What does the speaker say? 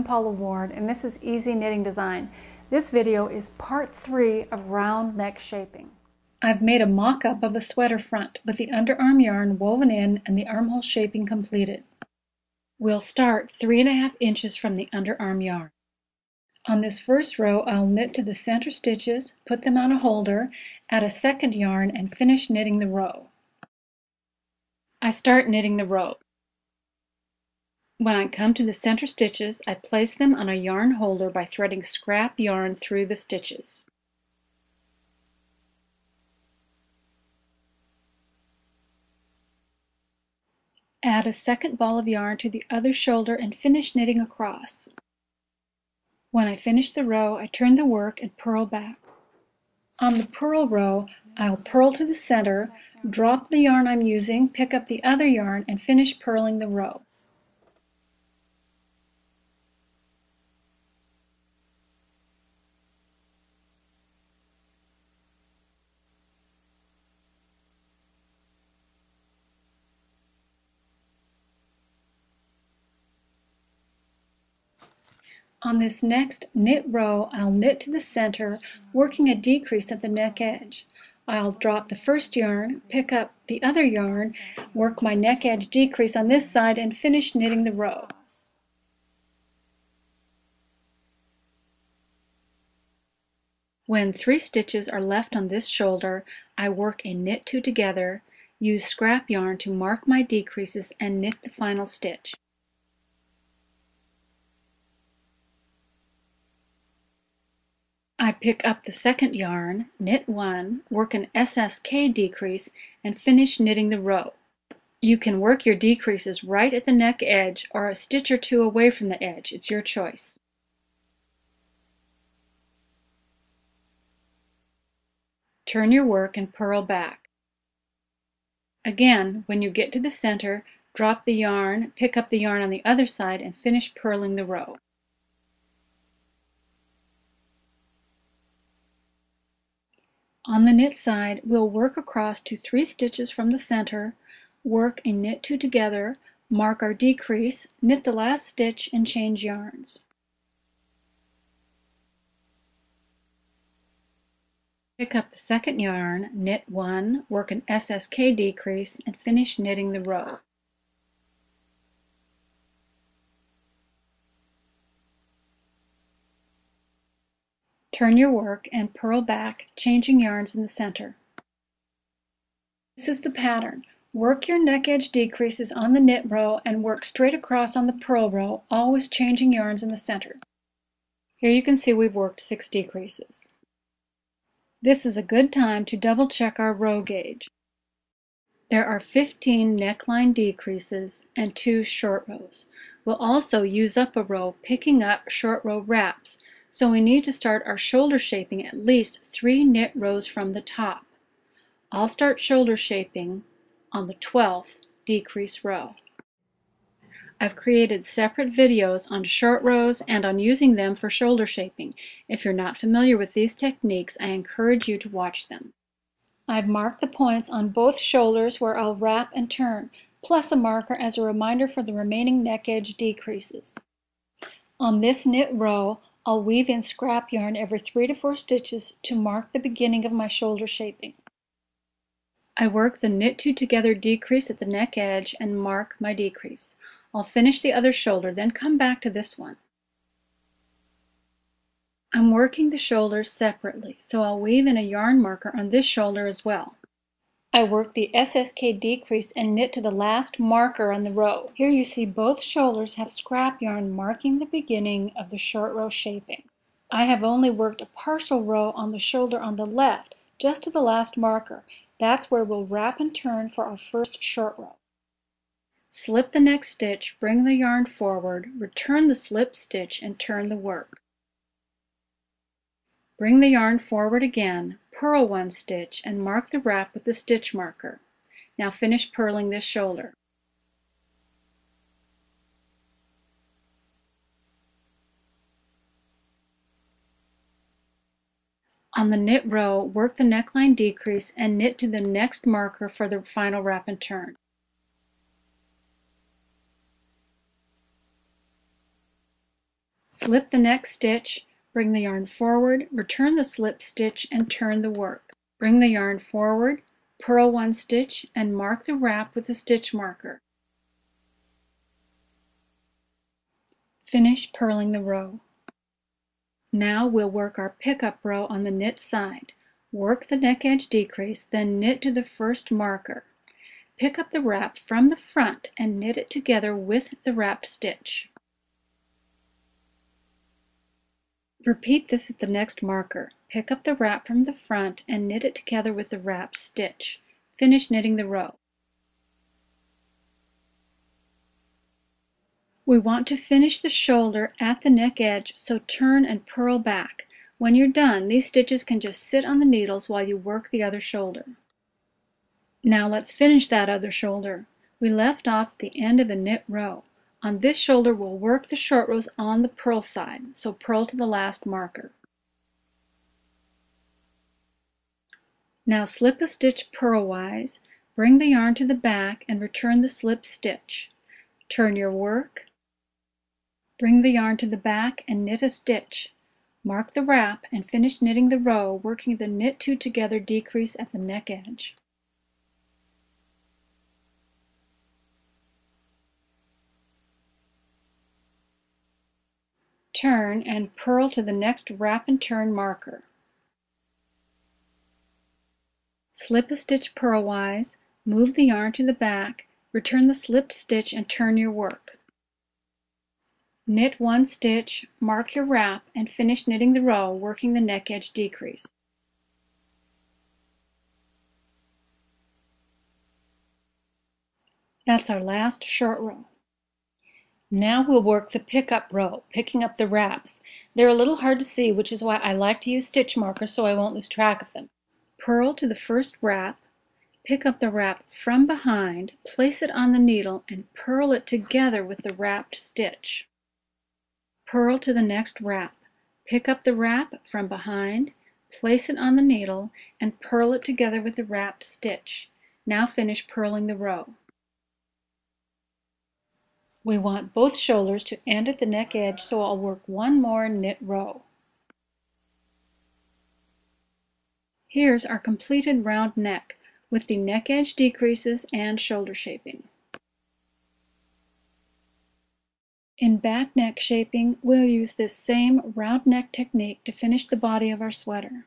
I'm Paula Ward, and this is Easy Knitting Design. This video is part 3 of round neck shaping. I've made a mock-up of a sweater front with the underarm yarn woven in and the armhole shaping completed. We'll start 3.5 inches from the underarm yarn. On this first row, I'll knit to the center stitches, put them on a holder, add a second yarn, and finish knitting the row. I start knitting the row. When I come to the center stitches, I place them on a yarn holder by threading scrap yarn through the stitches. Add a second ball of yarn to the other shoulder and finish knitting across. When I finish the row, I turn the work and purl back. On the purl row, I'll purl to the center, drop the yarn I'm using, pick up the other yarn, and finish purling the row. On this next knit row, I'll knit to the center, working a decrease at the neck edge. I'll drop the first yarn, pick up the other yarn, work my neck edge decrease on this side, and finish knitting the row. When 3 stitches are left on this shoulder, I work a knit 2 together, use scrap yarn to mark my decreases, and knit the final stitch. I pick up the second yarn, knit 1, work an SSK decrease, and finish knitting the row. You can work your decreases right at the neck edge or a stitch or 2 away from the edge. It's your choice. Turn your work and purl back. Again, when you get to the center, drop the yarn, pick up the yarn on the other side, and finish purling the row. On the knit side, we'll work across to 3 stitches from the center, work a knit 2 together, mark our decrease, knit the last stitch, and change yarns. Pick up the second yarn, knit 1, work an SSK decrease, and finish knitting the row. Turn your work and purl back, changing yarns in the center. This is the pattern. Work your neck edge decreases on the knit row and work straight across on the purl row, always changing yarns in the center. Here you can see we've worked 6 decreases. This is a good time to double check our row gauge. There are 15 neckline decreases and 2 short rows. We'll also use up a row picking up short row wraps, so we need to start our shoulder shaping at least 3 knit rows from the top. I'll start shoulder shaping on the 12th decrease row. I've created separate videos on short rows and on using them for shoulder shaping. If you're not familiar with these techniques, I encourage you to watch them. I've marked the points on both shoulders where I'll wrap and turn, plus a marker as a reminder for the remaining neck edge decreases. On this knit row, I'll weave in scrap yarn every 3 to 4 stitches to mark the beginning of my shoulder shaping. I work the knit 2 together decrease at the neck edge and mark my decrease. I'll finish the other shoulder, then come back to this one. I'm working the shoulders separately, so I'll weave in a yarn marker on this shoulder as well. I work the SSK decrease and knit to the last marker on the row. Here you see both shoulders have scrap yarn marking the beginning of the short row shaping. I have only worked a partial row on the shoulder on the left, just to the last marker. That's where we'll wrap and turn for our first short row. Slip the next stitch, bring the yarn forward, return the slipped stitch, and turn the work. Bring the yarn forward again, purl 1 stitch, and mark the wrap with the stitch marker. Now finish purling this shoulder. On the knit row, work the neckline decrease and knit to the next marker for the final wrap and turn. Slip the next stitch, bring the yarn forward, return the slip stitch, and turn the work. Bring the yarn forward, purl one stitch, and mark the wrap with a stitch marker. Finish purling the row. Now we'll work our pickup row on the knit side. Work the neck edge decrease, then knit to the first marker. Pick up the wrap from the front and knit it together with the wrapped stitch. Repeat this at the next marker. Pick up the wrap from the front and knit it together with the wrapped stitch. Finish knitting the row. We want to finish the shoulder at the neck edge, so turn and purl back. When you're done, these stitches can just sit on the needles while you work the other shoulder. Now let's finish that other shoulder. We left off at the end of a knit row. On this shoulder, we'll work the short rows on the purl side, so purl to the last marker. Now slip a stitch purlwise, bring the yarn to the back and return the slip stitch. Turn your work, bring the yarn to the back and knit a stitch. Mark the wrap and finish knitting the row, working the knit two together decrease at the neck edge. Turn and purl to the next wrap and turn marker. Slip a stitch purlwise, move the yarn to the back, return the slipped stitch and turn your work. Knit one stitch, mark your wrap, and finish knitting the row, working the neck edge decrease. That's our last short row. Now we'll work the pickup row, picking up the wraps. They're a little hard to see, which is why I like to use stitch markers so I won't lose track of them. Purl to the first wrap, pick up the wrap from behind, place it on the needle, and purl it together with the wrapped stitch. Purl to the next wrap, pick up the wrap from behind, place it on the needle, and purl it together with the wrapped stitch. Now finish purling the row. We want both shoulders to end at the neck edge, so I'll work one more knit row. Here's our completed round neck with the neck edge decreases and shoulder shaping. In back neck shaping, we'll use this same round neck technique to finish the body of our sweater.